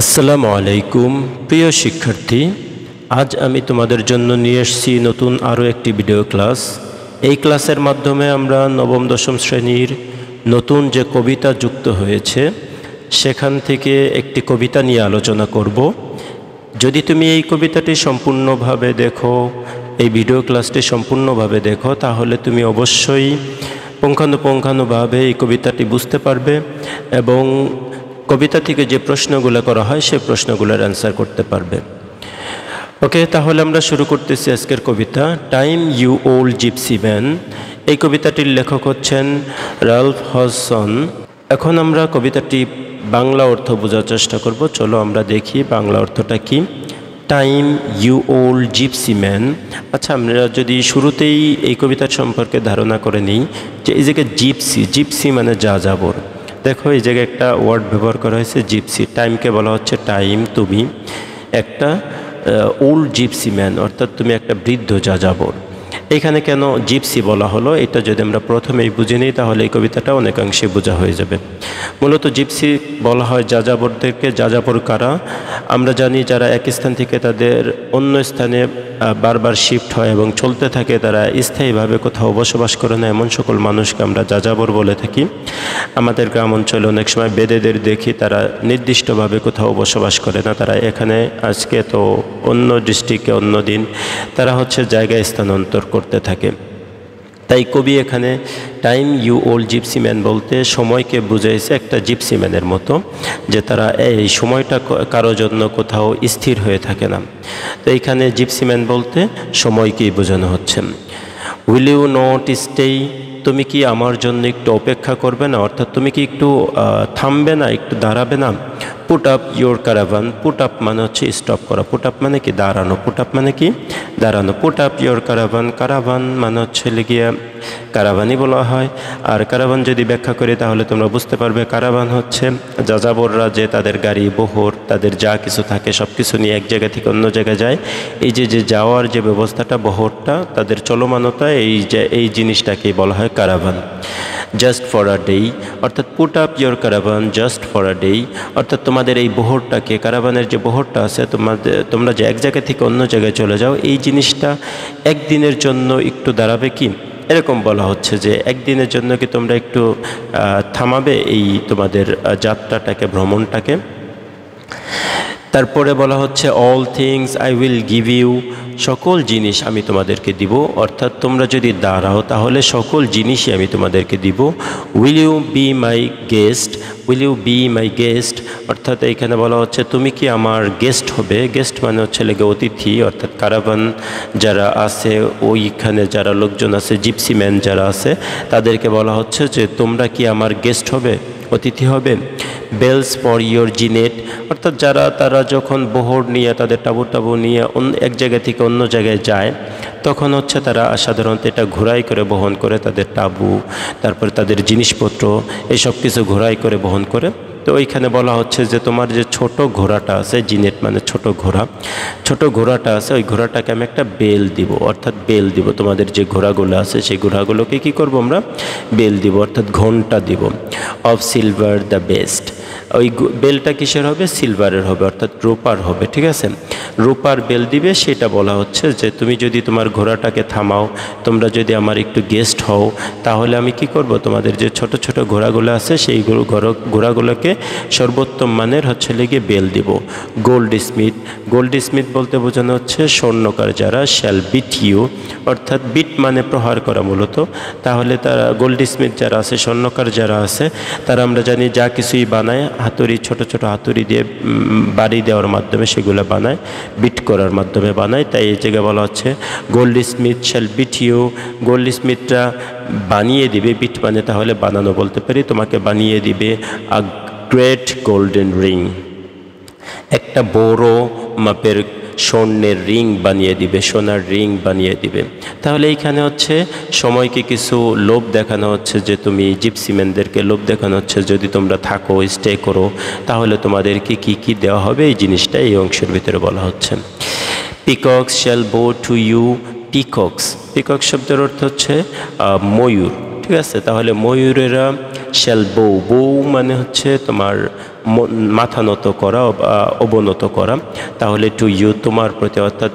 আসসালামু আলাইকুম প্রিয় শিক্ষার্থী, আজ আমি তোমাদের জন্য নিয়ে এসেছি নতুন আরও একটি ভিডিও ক্লাস। এই ক্লাসের মাধ্যমে আমরা নবম দশম শ্রেণীর নতুন যে কবিতা যুক্ত হয়েছে সেখান থেকে একটি কবিতা নিয়ে আলোচনা করব। যদি তুমি এই কবিতাটি সম্পূর্ণভাবে দেখো, এই ভিডিও ক্লাসটি সম্পূর্ণভাবে দেখো, তাহলে তুমি অবশ্যই পুঙ্খানুপুঙ্খানুভাবে এই কবিতাটি বুঝতে পারবে এবং কবিতা থেকে যে প্রশ্নগুলো করা হয় সেই প্রশ্নগুলোর অ্যান্সার করতে পারবে। ওকে, তাহলে আমরা শুরু করতেছি আজকের কবিতা time you old gypsy man. এই কবিতাটির লেখক হচ্ছেন রাল্ফ হডসন। এখন আমরা কবিতাটি বাংলা অর্থ বোঝার চেষ্টা করব। চলো আমরা দেখি বাংলা অর্থটা কি। Time you old gypsy man. আচ্ছা, আমরা যদি শুরুতেই এই কবিতার সম্পর্কে ধারণা করে নিই যে এই জায়গায় জিপসি মানে যাযাবর। দেখো, এই জায়গায় একটা ওয়ার্ড ব্যবহার করা হয়েছে জিপসি। টাইমকে বলা হচ্ছে টাইম, তুমি একটা ওল্ড জিপসি ম্যান, অর্থাৎ তুমি একটা বৃদ্ধ যাযাবর। এখানে কেন জিপসি বলা হলো, এটা যদি আমরা প্রথমেই বুঝে নিই তাহলে এই কবিতাটা অনেকাংশে বোঝা হয়ে যাবে। মূলত জিপসি বলা হয় যাযাবরদেরকে। যাযাবর কারা? আমরা জানি যারা এক স্থান থেকে তাদের অন্য স্থানে বারবার শিফট হয় এবং চলতে থাকে, তারা স্থায়ীভাবে কোথাও বসবাস করে না, এমন সকল মানুষকে আমরা যাযাবর বলে থাকি। আমাদের গ্রাম অঞ্চলে অনেক সময় বেদেদের দেখি, তারা নির্দিষ্টভাবে কোথাও বসবাস করে না, তারা এখানে আজকে তো অন্য ডিস্ট্রিক্টে অন্য দিন তারা হচ্ছে জায়গায় স্থানান্তর করতে থাকে। তাই কবি এখানে time you old gypsy man বলতে সময়কে বুঝাইছে একটা জিপসি ম্যানের মতো, যে তারা এই সময়টা কারো জন্য কোথাও স্থির হয়ে থাকে না। তো এইখানে জিপসি ম্যান বলতে সময়কেই বোঝানো হচ্ছে। উইল ইউ নট স্টে, তুমি কি আমার জন্য একটু অপেক্ষা করবে না, অর্থাৎ তুমি কি একটু থামবে না, একটু দাঁড়াবে না। Put up your caravan. Put up মানে হচ্ছে স্টপ করা, পুট আপ মানে কি দাঁড়ানো, পুট আপ মানে কি দাঁড়ানো। Put up your caravan. Caravan মানে হচ্ছে গিয়ে ক্যারাভানই বলা হয়। আর ক্যারাভান যদি ব্যাখ্যা করি তাহলে তোমরা বুঝতে পারবে, ক্যারাভান হচ্ছে যাযাবররা যে তাদের গাড়ি বহর তাদের যা কিছু থাকে সব কিছু নিয়ে এক জায়গা থেকে অন্য জায়গায় যায়। এই যে যাওয়ার যে ব্যবস্থাটা, বহরটা, তাদের চলমানতা, এই জিনিসটাকেই বলা হয় caravan. Just for a day, অর্থাৎ put up your caravan just for a day, অর্থাৎ তোমাদের এই বহরটাকে, ক্যারাভানের যে বহরটা আছে, তোমরা যে এক জায়গা থেকে অন্য জায়গায় চলে যাও, এই জিনিসটা একদিনের জন্য একটু দাঁড়াবে কি, এরকম বলা হচ্ছে যে একদিনের জন্য কি তোমরা একটু থামাবে এই তোমাদের যাত্রাটাকে, ভ্রমণটাকে। তারপরে বলা হচ্ছে all things I will give you, সকল জিনিস আমি তোমাদেরকে দিব, অর্থাৎ তোমরা যদি দাঁড়াও তাহলে সকল জিনিসই আমি তোমাদেরকে দিব। Will you be my guest, will you be my guest, অর্থাৎ এইখানে বলা হচ্ছে তুমি কি আমার গেস্ট হবে। গেস্ট মানে হচ্ছে লেগে অতিথি, অর্থাৎ ক্যারাভান যারা আছে, ওইখানে যারা লোকজন আছে, জিপসি ম্যান যারা আছে, তাদেরকে বলা হচ্ছে যে তোমরা কি আমার গেস্ট হবে, অতিথি হবে। বেলস ফর ইয়োর জিনেট, অর্থাৎ তারা যখন বহর নিয়ে, তাদের টাবু নিয়ে এক জায়গা থেকে অন্য জায়গায় যায়, তখন হচ্ছে তারা সাধারণত এটা ঘোড়াই করে বহন করে, তাদের টাবু, তারপরে তাদের জিনিসপত্র, এইসব কিছু ঘোড়াই করে বহন করে। তো ওইখানে বলা হচ্ছে যে তোমার যে ছোট ঘোড়াটা আছে, জিনেট মানে ছোট ঘোড়াটা আছে, ওই ঘোড়াটাকে আমি একটা বেল দিব, অর্থাৎ বেল দিব। তোমাদের যে ঘোড়াগুলো আছে সেই ঘোড়াগুলোকে কি করব আমরা, বেল দিব, অর্থাৎ ঘণ্টা দিব। অফ সিলভার দ্য বেস্ট, ওই বেলটা কিসের হবে, সিলভারের হবে, অর্থাৎ রূপার হবে, ঠিক আছে, রূপার বেল দিবে। সেটা বলা হচ্ছে যে তুমি যদি তোমার ঘোড়াটাকে থামাও, তোমরা যদি আমার একটু গেস্ট হও, তাহলে আমি কি করব, তোমাদের যে ছোট ছোট ঘোড়াগুলো আছে সেই ঘোড়াগুলোকে সর্বোত্তম মানের হচ্ছে লেগে বেল দিব। গোল্ড স্মিথ বলতে বোঝানো হচ্ছে স্বর্ণকার যারা, শ্যাল বিট ইউ, অর্থাৎ বিট মানে প্রহার করা মূলত। তাহলে তারা গোল্ড স্মিথ যারা আছে, স্বর্ণকার যারা আছে, তারা আমরা জানি যা কিছুই বানায়, হাতুড়ি, ছোট ছোট হাতুড়ি দিয়ে বাড়ি দেওয়ার মাধ্যমে সেগুলো বানায়, বিট করার মাধ্যমে বানায়। তাই এই জায়গায় বলা হচ্ছে goldsmith shall beat you, গোল্ড স্মিথরা বানিয়ে দিবে, বিট মানে তাহলে বানানো বলতে পারি, তোমাকে বানিয়ে দিবে আ গ্রেট গোল্ডেন রিং, একটা বড় মাপের স্বর্ণের রিং বানিয়ে দিবে, সোনার রিং বানিয়ে দিবে। তাহলে এইখানে হচ্ছে সময়কে কিছু লোভ দেখানো হচ্ছে, যে তুমি জিপসিম্যানদেরকে লোভ দেখানো হচ্ছে, যদি তোমরা থাকো, স্টে করো, তাহলে তোমাদেরকে কি কি দেওয়া হবে, এই জিনিসটা এই অংশের ভিতরে বলা হচ্ছে। পিকক্স শ্যাল বো টু ইউ, পিকক শব্দের অর্থ হচ্ছে ময়ূর, ঠিক আছে। তাহলে ময়ূরেরা শ্যাল বৌ মানে হচ্ছে তোমার মাথা নত করা বা অবনত করা। তাহলে টু ইউ তোমার প্রতি, অর্থাৎ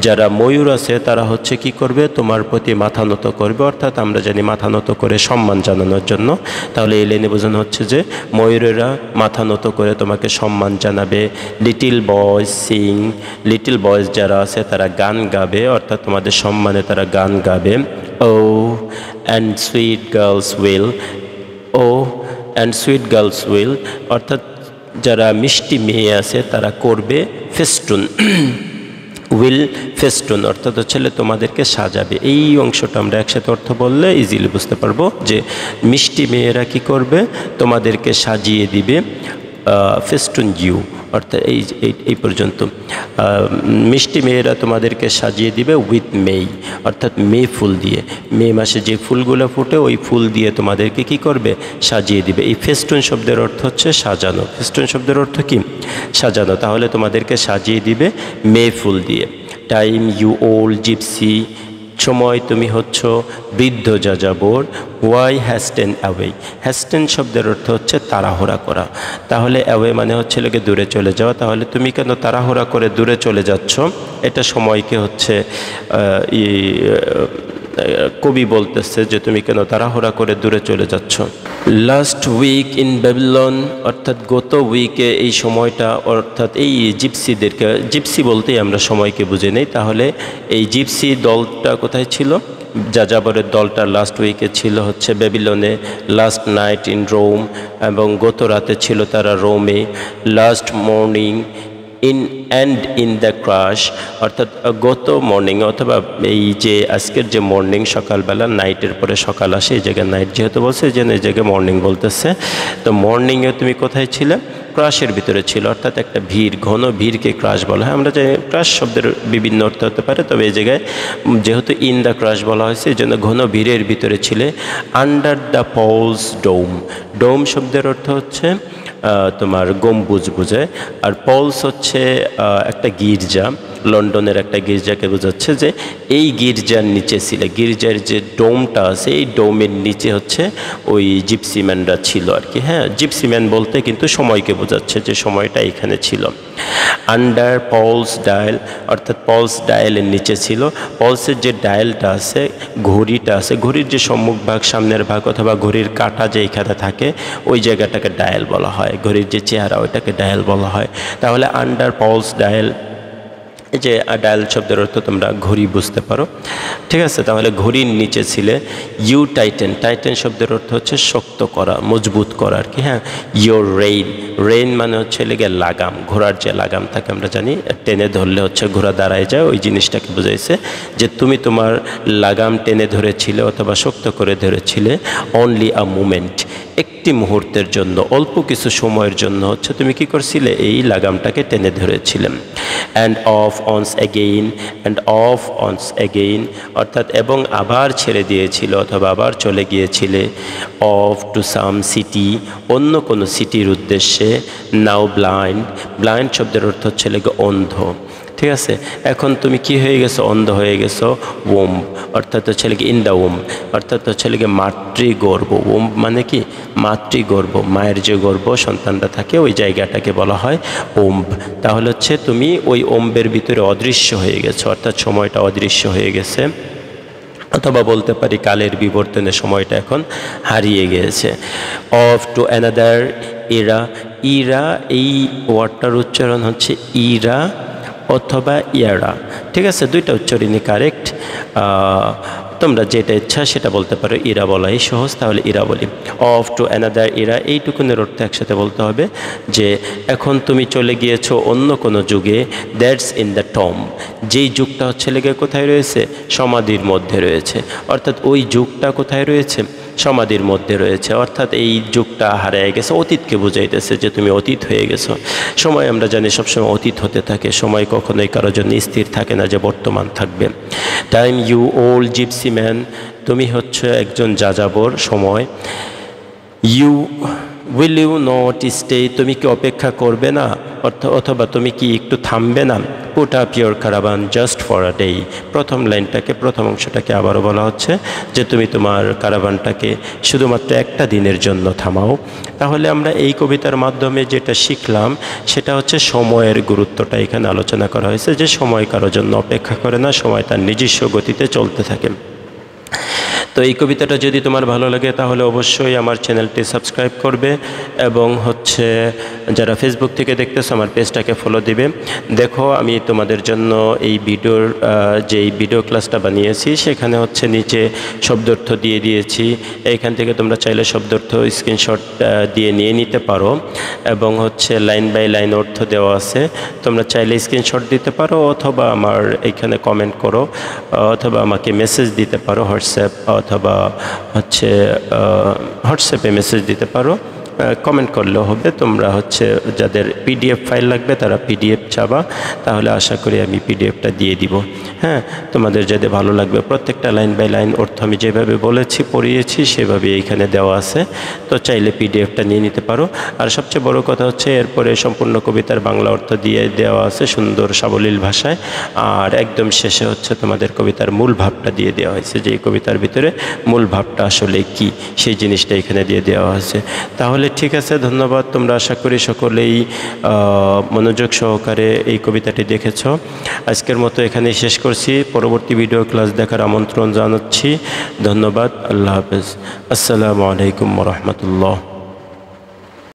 যারা ময়ূর আছে তারা হচ্ছে কি করবে, তোমার প্রতি মাথা নত করবে, অর্থাৎ আমরা জানি মাথা নত করে সম্মান জানানোর জন্য। তাহলে এই লাইনে বোঝানো হচ্ছে যে ময়ূরেরা মাথা নত করে তোমাকে সম্মান জানাবে। Little boys Singh, little boys যারা আছে তারা গান গাবে, অর্থাৎ তোমাদের সম্মানে তারা গান গাবে। O and sweet girls will, O and sweet girls will, অর্থাৎ যারা মিষ্টি মেয়ে আছে তারা করবে ফেস্টুন। উইল ফেস্টুন অর্থাৎ হচ্ছে তোমাদেরকে সাজাবে। এই অংশটা আমরা একসাথে অর্থ বললে ইজিলি বুঝতে পারবো যে মিষ্টি মেয়েরা কি করবে, তোমাদেরকে সাজিয়ে দিবে। ফেস্টুন ইউ, অর্থাৎ এই পর্যন্ত মিষ্টি মেয়েরা তোমাদেরকে সাজিয়ে দিবে উইথ মেই, অর্থাৎ মে ফুল দিয়ে। মে মাসে যে ফুলগুলো ফুটে ওই ফুল দিয়ে তোমাদেরকে কি করবে, সাজিয়ে দিবে। এই ফেস্টুন শব্দের অর্থ হচ্ছে সাজানো। ফেস্টুন শব্দের অর্থ কি, সাজানো। তাহলে তোমাদেরকে সাজিয়ে দিবে মে ফুল দিয়ে। টাইম ইউ ওল্ড জিপসি, সময় তুমি হচ্ছ বৃদ্ধ যাযাবর। ওয়াই হ্যাস্টেন অ্যাওয়ে, হ্যাস্টেন শব্দের অর্থ হচ্ছে তাড়াহুড়া করা। তাহলে অ্যাওয়ে মানে হচ্ছে লোকে দূরে চলে যাওয়া। তাহলে তুমি কেন তাড়াহুড়া করে দূরে চলে যাচ্ছ, এটা সময়কে হচ্ছে কবি বলতেছে যে তুমি কেন তাড়াহুড়া করে দূরে চলে যাচ্ছ। লাস্ট উইক ইন ব্যাবিলন, অর্থাৎ গত উইকে এই সময়টা, অর্থাৎ এই জিপসিদেরকে, জিপসি বলতেই আমরা সময়কে বুঝে নেই। তাহলে এই জিপসি দলটা কোথায় ছিল, যাযাবরের দলটা লাস্ট উইকে ছিল হচ্ছে ব্যাবিলনে। লাস্ট নাইট ইন রোম, এবং গত রাতে ছিল তারা রোমে। Last morning in the crush, অর্থাৎ গত মর্নিং, অথবা এই যে আজকের যে মর্নিং সকালবেলা, নাইটের পরে সকাল আসে, এই জায়গায় নাইট যেহেতু বলছে এই জন্য এই জায়গায় মর্নিং বলতেছে। তো মর্নিংয়ে তুমি কোথায় ছিলে, ক্রাশের ভিতরে ছিল, অর্থাৎ একটা ভিড়, ঘন ভিড়কে ক্রাশ বলা হয়। আমরা যে ক্রাশ শব্দের বিভিন্ন অর্থ হতে পারে, তবে এই জায়গায় যেহেতু ইন দ্য ক্রাশ বলা হয়েছে এই জন্য ঘন ভিড়ের ভিতরে ছিলে। আন্ডার দ্য পলস ডোম, ডোম শব্দের অর্থ হচ্ছে তোমার গম্বুজ বোঝায়। আর পলস হচ্ছে একটা গির্জা, লন্ডনের একটা গির্জাকে বোঝাচ্ছে যে এই গির্জার নিচে ছিল, গির্জার যে ডোমটা আছে এই ডোমের নিচে হচ্ছে ওই জিপসিম্যানরা ছিল আর কি। হ্যাঁ, জিপসিম্যান বলতে কিন্তু সময়কে বোঝাচ্ছে যে সময়টা এখানে ছিল। আন্ডার পলস ডায়াল, অর্থাৎ পলস ডায়ালের নিচে ছিল। পলসের যে ডায়ালটা আছে, ঘড়িটা আছে, ঘড়ির যে সম্মুখ ভাগ, সামনের ভাগ, অথবা ঘড়ির কাঁটা যে এখানে থাকে ওই জায়গাটাকে ডায়াল বলা হয়। ঘড়ির যে চেহারা ওইটাকে ডায়াল বলা হয়। তাহলে আন্ডার পলস ডায়াল, এই যে ডায়াল শব্দের অর্থ তোমরা ঘড়ি বুঝতে পারো, ঠিক আছে। তাহলে ঘড়ির নিচে ছিলে। ইউ টাইটেন, টাইটেন শব্দের অর্থ হচ্ছে শক্ত করা, মজবুত করা আর কি। হ্যাঁ, ইয়োর রেইন, রেইন মানে হচ্ছে লেগে লাগাম, ঘোড়ার যে লাগাম থাকে আমরা জানি, টেনে ধরলে হচ্ছে ঘোড়া দাঁড়ায় যায়, ওই জিনিসটাকে বোঝাইছে যে তুমি তোমার লাগাম টেনে ধরেছিলে অথবা শক্ত করে ধরেছিলে। অনলি আ মুমেন্ট, একটি মুহূর্তের জন্য, অল্প কিছু সময়ের জন্য হচ্ছে তুমি কি করছিলে, এই লাগামটাকে টেনে ধরেছিলেন। And of অনস again, and of অনস again, অর্থাৎ এবং আবার ছেড়ে দিয়েছিল অথবা আবার চলে গিয়েছিলে। অফ টু সাম সিটি, অন্য কোনো সিটির উদ্দেশ্যে। নাও ব্লাইন্ড, ব্লাইন্ড শব্দের অর্থ হচ্ছে লেগে অন্ধ, ঠিক আছে। এখন তুমি কি হয়ে গেছো, অন্ধ হয়ে গেছো। ওম, অর্থাৎ হচ্ছে লেগে ইন দ্য ওম, অর্থাৎ হচ্ছে লেগে মাতৃগর্ভ। ওম মানে কি, মাতৃগর্ভ, মায়ের যে গর্ভ সন্তানটা থাকে ওই জায়গাটাকে বলা হয় ওম্ব। তাহলে হচ্ছে তুমি ওই ওম্বের ভিতরে অদৃশ্য হয়ে গেছো, অর্থাৎ সময়টা অদৃশ্য হয়ে গেছে, অথবা বলতে পারি কালের বিবর্তনে সময়টা এখন হারিয়ে গিয়েছে। Of to another Ira, Ira এই ওয়ার্ডটার উচ্চারণ হচ্ছে ইরা অথবা ইয়ারা, ঠিক আছে, দুইটা উচ্চারণই কারেক্ট। তোমরা যেটা ইচ্ছা সেটা বলতে পারো, ইরা বলাই সহজ, তাহলে ইরা বলি। অফ টু অ্যানাদার ইরা, এইটুকুনের অর্থ একসাথে বলতে হবে যে এখন তুমি চলে গিয়েছো অন্য কোনো যুগে। দ্যাটস ইন দ্য টম, যেই যুগটা হচ্ছে লেগে কোথায় রয়েছে, সমাধির মধ্যে রয়েছে, অর্থাৎ ওই যুগটা কোথায় রয়েছে, সমাধির মধ্যে রয়েছে, অর্থাৎ এই যুগটা হারিয়ে গেছে, অতীতকে বুঝাইতেছে যে তুমি অতীত হয়ে গেছো। সময় আমরা জানি সবসময় অতীত হতে থাকে, সময় কখনোই কারোর জন্য স্থির থাকে না যে বর্তমান থাকবে। Time you old gypsy man, তুমি হচ্ছে একজন যাযাবর সময়। You will you not stay, তুমি কি অপেক্ষা করবে না। অথবা তুমি কি একটু থামবে না? Put up your caravan just for a day. প্রথম লাইনটাকে, প্রথম অংশটাকে আবারও বলা হচ্ছে যে তুমি তোমার কারাভানটাকে শুধুমাত্র একটা দিনের জন্য থামাও। তাহলে আমরা এই কবিতার মাধ্যমে যেটা শিখলাম সেটা হচ্ছে সময়ের গুরুত্বটা এখানে আলোচনা করা হয়েছে, যে সময় কারোর জন্য অপেক্ষা করে না, সময় তার নিজস্ব গতিতে চলতে থাকে। তো এই কবিতাটা যদি তোমার ভালো লাগে তাহলে অবশ্যই আমার চ্যানেলটি সাবস্ক্রাইব করবে, এবং হচ্ছে যারা ফেসবুক থেকে দেখতেছো আমার পেজটাকে ফলো দিবে। দেখো আমি তোমাদের জন্য এই যেই ভিডিও ক্লাসটা বানিয়েছি সেখানে হচ্ছে নিচে শব্দার্থ দিয়ে দিয়েছি। এইখান থেকে তোমরা চাইলে শব্দার্থ স্ক্রিনশট দিয়ে নিয়ে নিতে পারো, এবং হচ্ছে লাইন বাই লাইন অর্থ দেওয়া আছে। তোমরা চাইলে স্ক্রিনশট দিতে পারো, অথবা আমার এইখানে কমেন্ট করো, অথবা আমাকে মেসেজ দিতে পারো হোয়াটসঅ্যাপ, অথবা হচ্ছে হোয়াটসঅ্যাপে মেসেজ দিতে পারো। কমেন্ট করলেও হবে। তোমরা হচ্ছে যাদের পিডিএফ ফাইল লাগবে তারা পিডিএফ চাবা, তাহলে আশা করি আমি পিডিএফটা দিয়ে দিব। হ্যাঁ, তোমাদের যদি ভালো লাগবে, প্রত্যেকটা লাইন বাই লাইন অর্থ আমি যেভাবে বলেছি পড়িয়েছি সেভাবে এইখানে দেওয়া আছে, তো চাইলে পিডিএফটা নিয়ে নিতে পারো। আর সবচেয়ে বড় কথা হচ্ছে এরপরে সম্পূর্ণ কবিতার বাংলা অর্থ দিয়ে দেওয়া আছে সুন্দর সাবলীল ভাষায়, আর একদম শেষে হচ্ছে তোমাদের কবিতার মূল ভাবটা দিয়ে দেওয়া হয়েছে, যে এই কবিতার ভিতরে মূল ভাবটা আসলে কি সেই জিনিসটা এখানে দিয়ে দেওয়া হয়েছে। তাহলে ঠিক আছে, ধন্যবাদ। তোমরা আশা করি সকলেই মনোযোগ সহকারে এই কবিতাটি দেখেছ। আজকের মতো এখানেই শেষ করছি। পরবর্তী ভিডিও ক্লাস দেখার আমন্ত্রণ জানাচ্ছি। ধন্যবাদ। আল্লাহ হাফেজ। আসসালামু আলাইকুম ওয়া রাহমাতুল্লাহ।